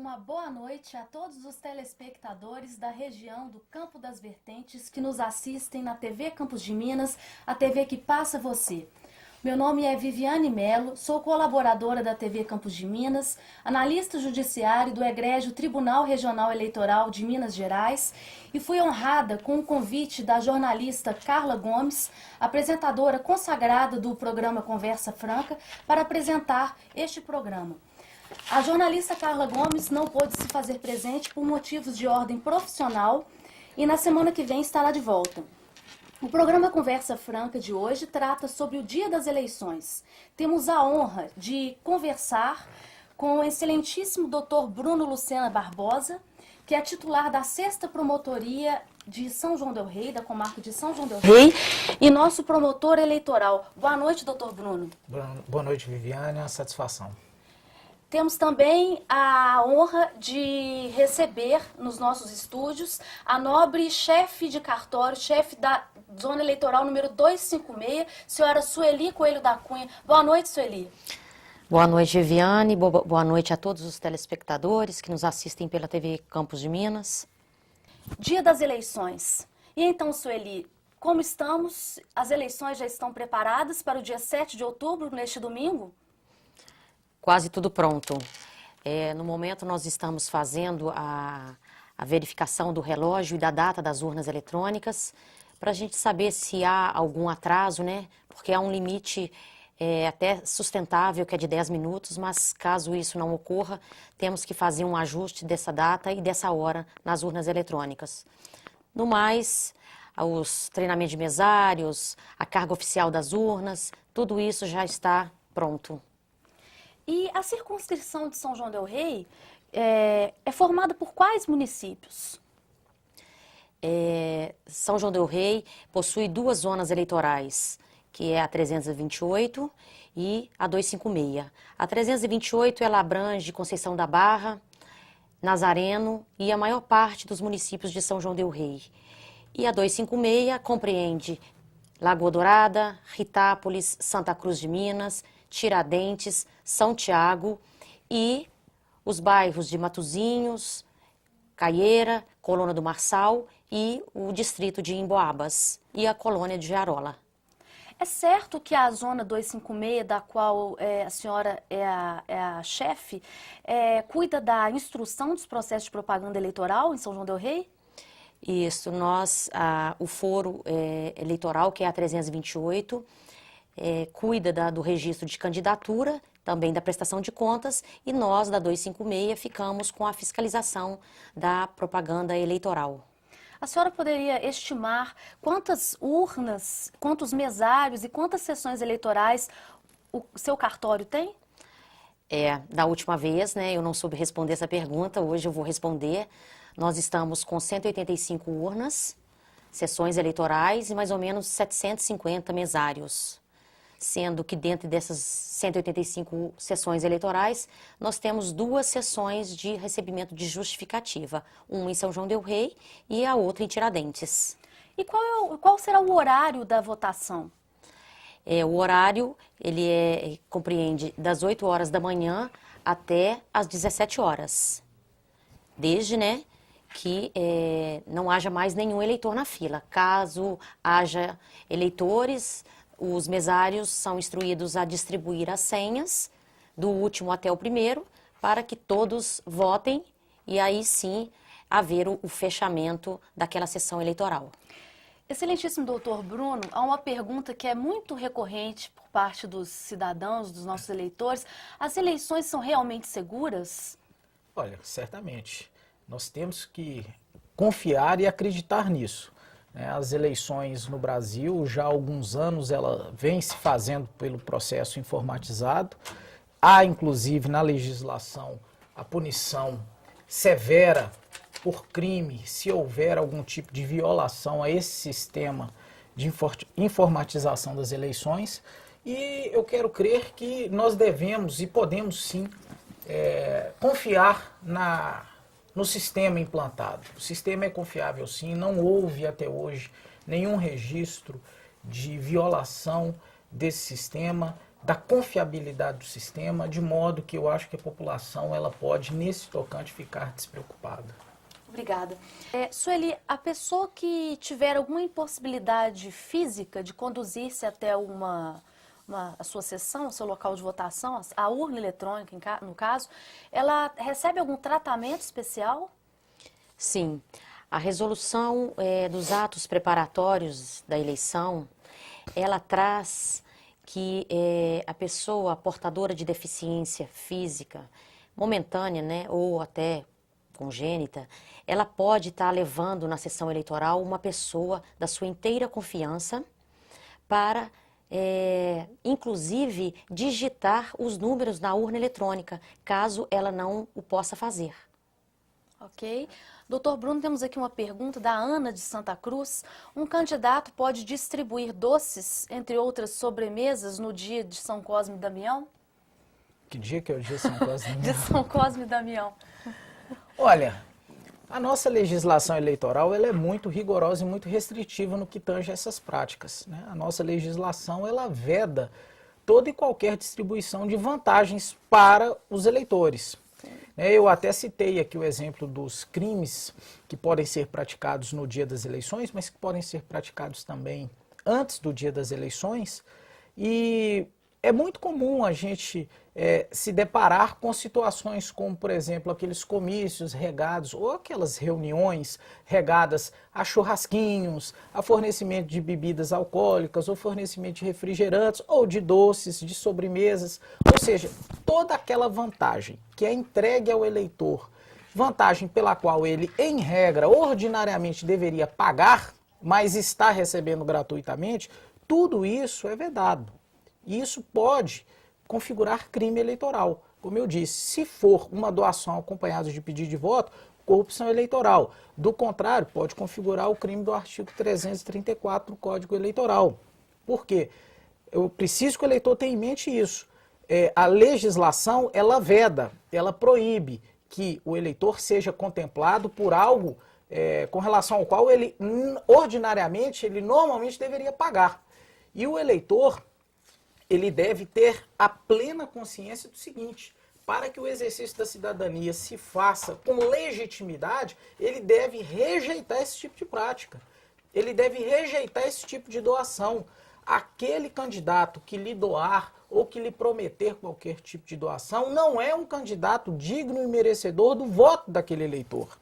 uma boa noite a todos os telespectadores da região do Campo das Vertentes que nos assistem na TV Campos de Minas, a TV que passa você. Meu nome é Viviane Melo, sou colaboradora da TV Campos de Minas, analista judiciário do egrégio Tribunal Regional Eleitoral de Minas Gerais e fui honrada com o convite da jornalista Carla Gomes, apresentadora consagrada do programa Conversa Franca, para apresentar este programa. A jornalista Carla Gomes não pôde se fazer presente por motivos de ordem profissional e na semana que vem estará de volta. O programa Conversa Franca de hoje trata sobre o dia das eleições. Temos a honra de conversar com o excelentíssimo Dr. Bruno Lucena Barbosa, que é titular da 6ª Promotoria de São João del Rei, da comarca de São João del Rei, e nosso promotor eleitoral. Boa noite, doutor Bruno. Boa noite, Viviane, é uma satisfação. Temos também a honra de receber nos nossos estúdios a nobre chefe de cartório, chefe da Zona Eleitoral número 256, senhora Sueli Coelho da Cunha. Boa noite, Sueli. Boa noite, Viviane. Boa noite a todos os telespectadores que nos assistem pela TV Campos de Minas. Dia das eleições. E então, Sueli, como estamos? As eleições já estão preparadas para o dia 7 de outubro, neste domingo? Quase tudo pronto. No momento nós estamos fazendo a verificação do relógio e da data das urnas eletrônicas para a gente saber se há algum atraso, né? Porque há um limite até sustentável que é de 10 minutos, mas caso isso não ocorra, temos que fazer um ajuste dessa data e dessa hora nas urnas eletrônicas. No mais, os treinamentos de mesários, a carga oficial das urnas, tudo isso já está pronto. E a circunscrição de São João del Rei é formada por quais municípios? São João del Rei possui 2 zonas eleitorais, que é a 328 e a 256. A 328 ela abrange Conceição da Barra, Nazareno e a maior parte dos municípios de São João del Rei. E a 256 compreende Lagoa Dourada, Ritápolis, Santa Cruz de Minas, Tiradentes, São Tiago e os bairros de Matozinhos, Caieira, Colônia do Marçal e o distrito de Emboabas e a colônia de Jarola. É certo que a Zona 256, da qual a senhora é a chefe, cuida da instrução dos processos de propaganda eleitoral em São João del Rei? Isso, o foro eleitoral, que é a 328, cuida do registro de candidatura, também da prestação de contas, e nós, da 256, ficamos com a fiscalização da propaganda eleitoral. A senhora poderia estimar quantas urnas, quantos mesários e quantas sessões eleitorais o seu cartório tem? Da última vez, né, eu não soube responder essa pergunta, hoje eu vou responder. Nós estamos com 185 urnas, sessões eleitorais e mais ou menos 750 mesários. Sendo que dentro dessas 185 sessões eleitorais, nós temos 2 sessões de recebimento de justificativa, uma em São João del Rei e a outra em Tiradentes. E qual será o horário da votação? O horário, ele compreende das 8 horas da manhã até as 17 horas. Desde, né, que não haja mais nenhum eleitor na fila. Caso haja eleitores, os mesários são instruídos a distribuir as senhas, do último até o primeiro, para que todos votem e aí sim haver o fechamento daquela sessão eleitoral. Excelentíssimo doutor Bruno, há uma pergunta que é muito recorrente por parte dos cidadãos, dos nossos eleitores. As eleições são realmente seguras? Olha, certamente. Nós temos que confiar e acreditar nisso. As eleições no Brasil, já há alguns anos, ela vem se fazendo pelo processo informatizado. Há, inclusive, na legislação, a punição severa por crime, se houver algum tipo de violação a esse sistema de informatização das eleições. E eu quero crer que nós devemos e podemos, sim, confiar no sistema implantado. O sistema é confiável, sim, não houve até hoje nenhum registro de violação desse sistema, da confiabilidade do sistema, de modo que eu acho que a população ela pode, nesse tocante, ficar despreocupada. Obrigada. Sueli, a pessoa que tiver alguma impossibilidade física de conduzir-se até a sua sessão, o seu local de votação, a urna eletrônica, no caso, ela recebe algum tratamento especial? Sim. A resolução dos atos preparatórios da eleição, ela traz que a pessoa portadora de deficiência física momentânea, né, ou até congênita, ela pode estar levando na sessão eleitoral uma pessoa da sua inteira confiança para, inclusive, digitar os números na urna eletrônica, caso ela não o possa fazer. Ok. Doutor Bruno, temos aqui uma pergunta da Ana de Santa Cruz. Um candidato pode distribuir doces, entre outras sobremesas, no dia de São Cosme e Damião? Que dia que é o dia de São Cosme e Damião? De São Cosme e Damião. Olha, a nossa legislação eleitoral ela é muito rigorosa e muito restritiva no que tange essas práticas, né? A nossa legislação ela veda toda e qualquer distribuição de vantagens para os eleitores. Eu até citei aqui o exemplo dos crimes que podem ser praticados no dia das eleições, mas que podem ser praticados também antes do dia das eleições. E é muito comum a gente se deparar com situações como, por exemplo, aqueles comícios regados ou aquelas reuniões regadas a churrasquinhos, a fornecimento de bebidas alcoólicas, ou fornecimento de refrigerantes, ou de doces, de sobremesas, ou seja, toda aquela vantagem que é entregue ao eleitor, vantagem pela qual ele, em regra, ordinariamente deveria pagar, mas está recebendo gratuitamente, tudo isso é vedado. E isso pode configurar crime eleitoral. Como eu disse, se for uma doação acompanhada de pedido de voto, corrupção eleitoral. Do contrário, pode configurar o crime do artigo 334 do Código Eleitoral. Por quê? Eu preciso que o eleitor tenha em mente isso. A legislação, ela veda, ela proíbe que o eleitor seja contemplado por algo com relação ao qual ele, ordinariamente, ele normalmente deveria pagar. E o eleitor, ele deve ter a plena consciência do seguinte: para que o exercício da cidadania se faça com legitimidade, ele deve rejeitar esse tipo de prática. Ele deve rejeitar esse tipo de doação. Aquele candidato que lhe doar ou que lhe prometer qualquer tipo de doação não é um candidato digno e merecedor do voto daquele eleitor.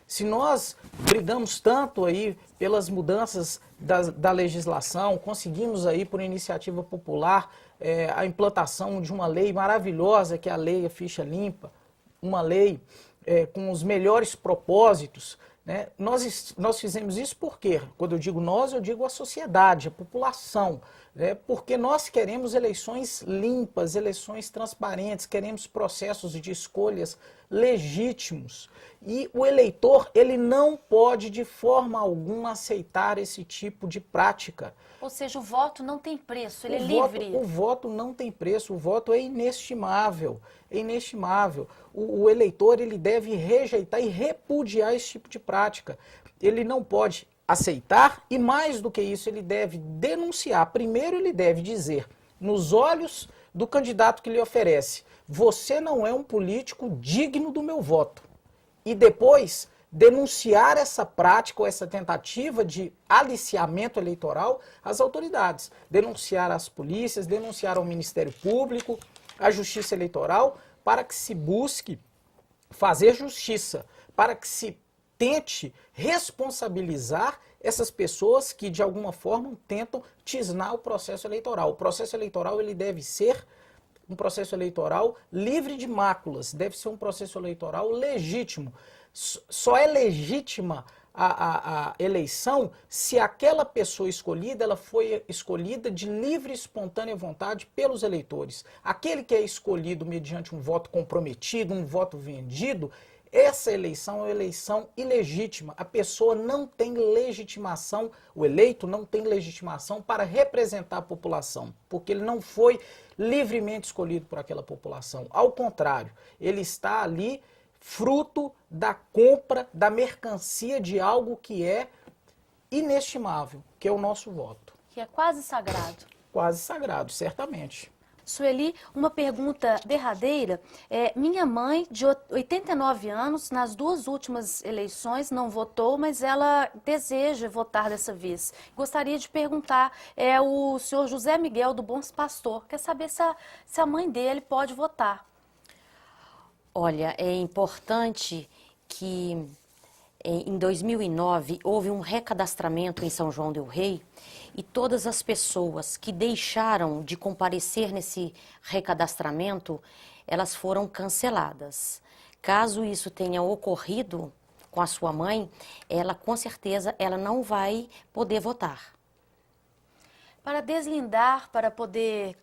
Se nós brigamos tanto aí pelas mudanças da legislação, conseguimos aí por iniciativa popular a implantação de uma lei maravilhosa que é a lei Ficha Limpa, uma lei com os melhores propósitos, né? Nós fizemos isso porque, quando eu digo nós, eu digo a sociedade, a população, né? Porque nós queremos eleições limpas, eleições transparentes, queremos processos de escolhas legítimos. E o eleitor, ele não pode de forma alguma aceitar esse tipo de prática. Ou seja, o voto não tem preço, ele é livre. O voto não tem preço, o voto é inestimável, é inestimável. O eleitor, ele deve rejeitar e repudiar esse tipo de prática. Ele não pode aceitar e, mais do que isso, ele deve denunciar. Primeiro, ele deve dizer, nos olhos do candidato que lhe oferece: você não é um político digno do meu voto. E depois denunciar essa prática ou essa tentativa de aliciamento eleitoral às autoridades. Denunciar às polícias, denunciar ao Ministério Público, à Justiça Eleitoral, para que se busque fazer justiça, para que se tente responsabilizar essas pessoas que de alguma forma tentam tisnar o processo eleitoral. O processo eleitoral ele deve ser um processo eleitoral livre de máculas, deve ser um processo eleitoral legítimo. Só é legítima a eleição se aquela pessoa escolhida ela foi escolhida de livre e espontânea vontade pelos eleitores. Aquele que é escolhido mediante um voto comprometido, um voto vendido, essa eleição é uma eleição ilegítima. A pessoa não tem legitimação, o eleito não tem legitimação para representar a população, porque ele não foi livremente escolhido por aquela população. Ao contrário, ele está ali fruto da compra da mercancia de algo que é inestimável, que é o nosso voto. Que é quase sagrado. Quase sagrado, certamente. Sueli, uma pergunta derradeira. Minha mãe, de 89 anos, nas 2 últimas eleições, não votou, mas ela deseja votar dessa vez. Gostaria de perguntar, o senhor José Miguel do Bom Pastor, quer saber se a mãe dele pode votar. Olha, é importante que em 2009 houve um recadastramento em São João del Rei e todas as pessoas que deixaram de comparecer nesse recadastramento, elas foram canceladas. Caso isso tenha ocorrido com a sua mãe, ela com certeza ela não vai poder votar. Para deslindar, para poder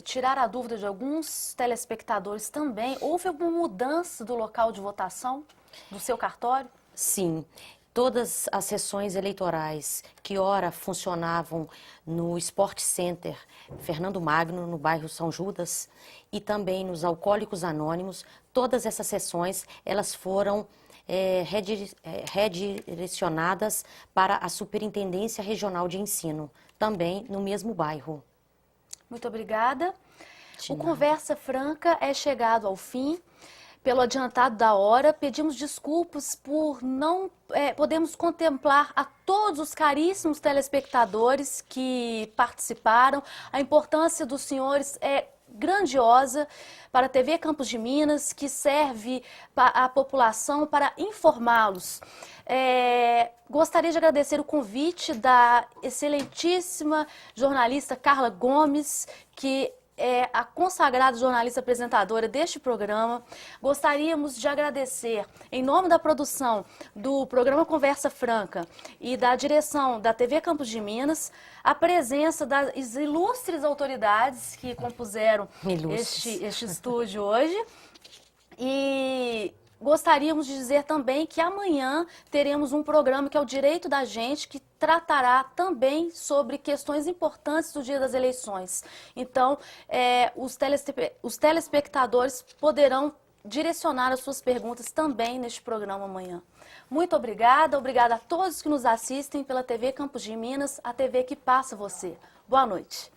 tirar a dúvida de alguns telespectadores também, houve alguma mudança do local de votação, do seu cartório? Sim, todas as sessões eleitorais que ora funcionavam no Sport Center Fernando Magno, no bairro São Judas, e também nos Alcoólicos Anônimos, todas essas sessões elas foram redirecionadas para a Superintendência Regional de Ensino, também no mesmo bairro. Muito obrigada. O Conversa Franca é chegado ao fim. Pelo adiantado da hora, pedimos desculpas por não podermos contemplar a todos os caríssimos telespectadores que participaram. A importância dos senhores é grandiosa para a TV Campos de Minas, que serve a população para informá-los. Gostaria de agradecer o convite da excelentíssima jornalista Carla Gomes, que é a consagrada jornalista apresentadora deste programa. Gostaríamos de agradecer, em nome da produção do programa Conversa Franca e da direção da TV Campos de Minas, a presença das ilustres autoridades que compuseram este estúdio hoje. E gostaríamos de dizer também que amanhã teremos um programa que é o Direito da Gente, que tratará também sobre questões importantes do dia das eleições. Então, os telespectadores poderão direcionar as suas perguntas também neste programa amanhã. Muito obrigada, obrigada a todos que nos assistem pela TV Campos de Minas, a TV que passa você. Boa noite.